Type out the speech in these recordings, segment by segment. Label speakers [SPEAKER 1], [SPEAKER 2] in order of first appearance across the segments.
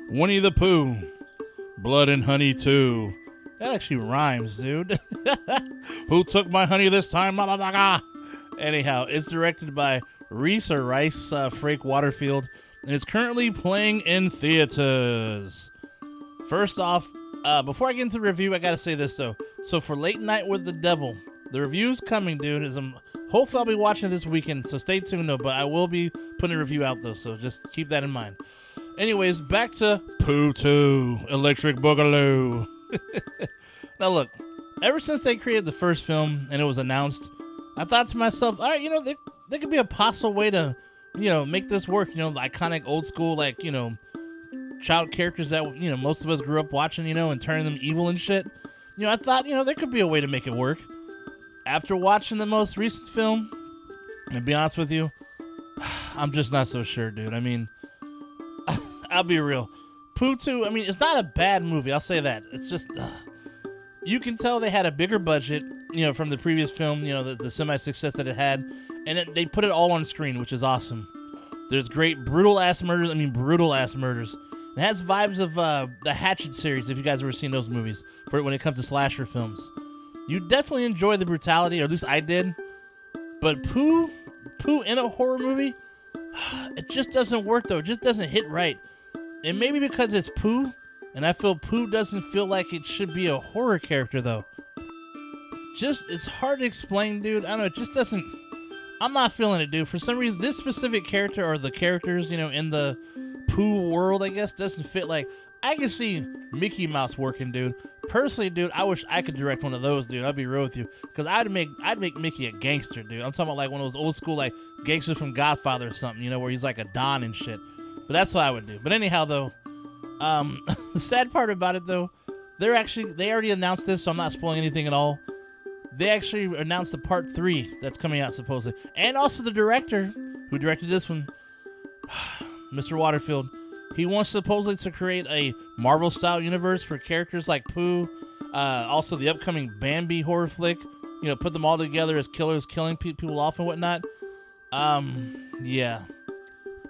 [SPEAKER 1] Winnie the Pooh, Blood and Honey 2. That actually rhymes, dude. Who took my honey this time? Anyhow, it's directed by Rice Frake Waterfield, and it's currently playing in theaters. First off, before I get into the review, I gotta say this though. So for Late Night with the Devil, the review's coming, dude. Hopefully I'll be watching it this weekend, so stay tuned though. But I will be putting a review out though, so just keep that in mind. Anyways, back to Pooh 2, Electric Boogaloo. Now look, ever since they created the first film and it was announced, I thought to myself, all right, there could be a possible way to, make this work. The iconic old school, child characters that, most of us grew up watching, and turning them evil and shit. I thought, there could be a way to make it work. After watching the most recent film, to be honest with you, I'm just not so sure, dude. I mean, I'll be real. Pooh 2, it's not a bad movie. I'll say that. It's just, you can tell they had a bigger budget, from the previous film, the semi-success that it had. And they put it all on screen, which is awesome. There's great brutal-ass murders. Brutal-ass murders. It has vibes of the Hatchet series, if you guys have ever seen those movies, for when it comes to slasher films. You definitely enjoy the brutality, or at least I did. But Pooh in a horror movie, it just doesn't work, though. It just doesn't hit right. And maybe because it's Pooh, and I feel Pooh doesn't feel like it should be a horror character, though. It's hard to explain, dude. I don't know, it just doesn't... I'm not feeling it, dude. For some reason, this specific character, or the characters, in the Pooh world, I guess, doesn't fit. Like, I can see Mickey Mouse working, dude. Personally, dude, I wish I could direct one of those, dude. I'll be real with you. Because I'd make Mickey a gangster, dude. I'm talking about, like, one of those old school, like, gangsters from Godfather or something, where he's like a Don and shit. But that's what I would do. But anyhow, though, the sad part about it, though, they already announced this, so I'm not spoiling anything at all. They actually announced the part 3 that's coming out, supposedly. And also the director who directed this one, Mr. Waterfield, he wants supposedly to create a Marvel-style universe for characters like Pooh, also the upcoming Bambi horror flick, put them all together as killers killing people off and whatnot. Yeah.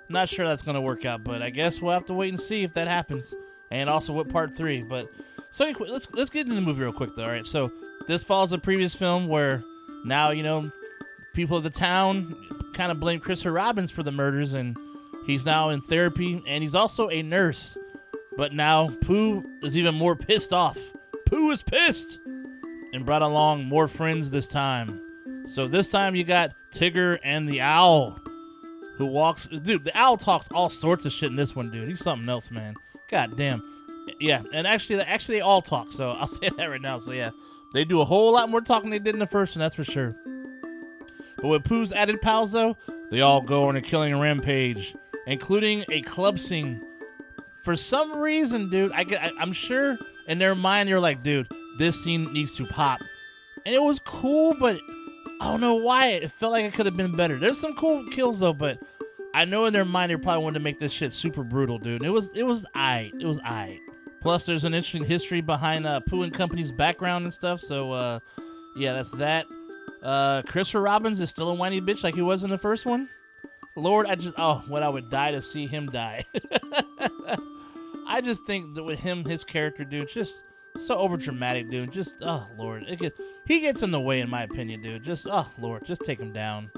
[SPEAKER 1] Not sure that's going to work out, but I guess we'll have to wait and see if that happens. And also with part 3, but... So anyway, let's get into the movie real quick, though, alright? So, this follows a previous film where now, people of the town kind of blame Christopher Robin for the murders, and he's now in therapy, and he's also a nurse. But now, Pooh is even more pissed off. Pooh is pissed! And brought along more friends this time. So this time you got Tigger and the Owl, who walks... Dude, the Owl talks all sorts of shit in this one, dude. He's something else, man. God damn. Yeah, and actually they all talk, so I'll say that right now. So yeah, they do a whole lot more talking than they did in the first one, that's for sure. But with Pooh's added pals, though, they all go on a killing rampage, including a club scene. For some reason, dude, I'm sure in their mind they're like, dude, this scene needs to pop. And it was cool, but I don't know why. It felt like it could have been better. There's some cool kills, though, but I know in their mind they probably wanted to make this shit super brutal, dude. And it was aight. It was aight. Plus, there's an interesting history behind Pooh and Company's background and stuff. So, yeah, that's that. Christopher Robbins is still a whiny bitch like he was in the first one. Lord, I would die to see him die. I just think that with him, his character, dude, just so overdramatic, dude. Just, oh, Lord. He gets in the way, in my opinion, dude. Just, oh, Lord, just take him down.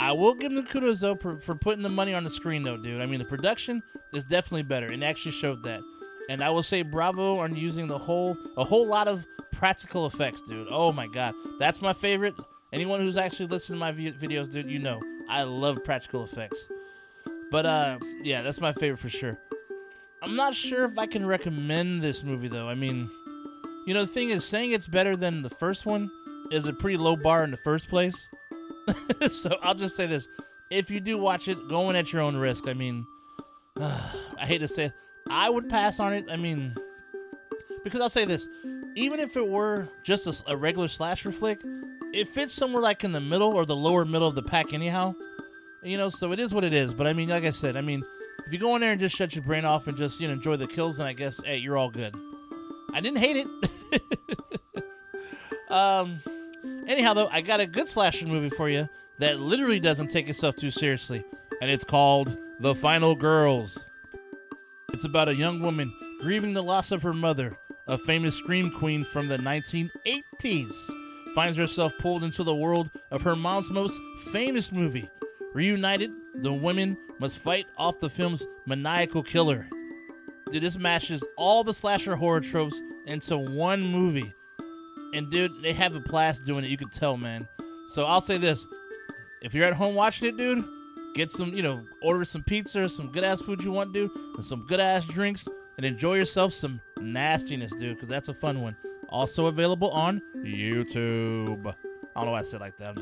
[SPEAKER 1] I will give him the kudos, though, for putting the money on the screen, though, dude. I mean, the production is definitely better, and actually showed that. And I will say bravo on using a whole lot of practical effects, dude. Oh my god. That's my favorite. Anyone who's actually listened to my videos, dude, I love practical effects. But, yeah, that's my favorite for sure. I'm not sure if I can recommend this movie, though. I mean, the thing is, saying it's better than the first one is a pretty low bar in the first place. So I'll just say this. If you do watch it, go in at your own risk. I mean, I hate to say it. I would pass on it. I mean, because I'll say this. Even if it were just a regular slasher flick, it fits somewhere like in the middle or the lower middle of the pack anyhow. So it is what it is. But I mean, like I said, if you go in there and just shut your brain off and just, enjoy the kills, then I guess, hey, you're all good. I didn't hate it. Anyhow, though, I got a good slasher movie for you that literally doesn't take itself too seriously. And it's called The Final Girls. It's about a young woman grieving the loss of her mother, a famous scream queen from the 1980s. Finds herself pulled into the world of her mom's most famous movie. Reunited, the women must fight off the film's maniacal killer. Dude, this mashes all the slasher horror tropes into one movie. And dude, they have a blast doing it, you can tell, man. So I'll say this. If you're at home watching it, dude, get some, order some pizza or some good-ass food you want, dude, and some good-ass drinks, and enjoy yourself some nastiness, dude, because that's a fun one. Also available on YouTube. I don't know why I said like that.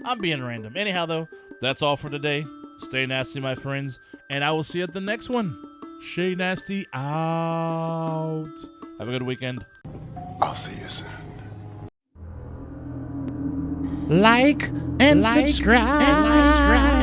[SPEAKER 1] I'm being random. Anyhow, though, that's all for today. Stay nasty, my friends, and I will see you at the next one. Shay Nasty out. Have a good weekend.
[SPEAKER 2] I'll see you soon.
[SPEAKER 1] Like and subscribe.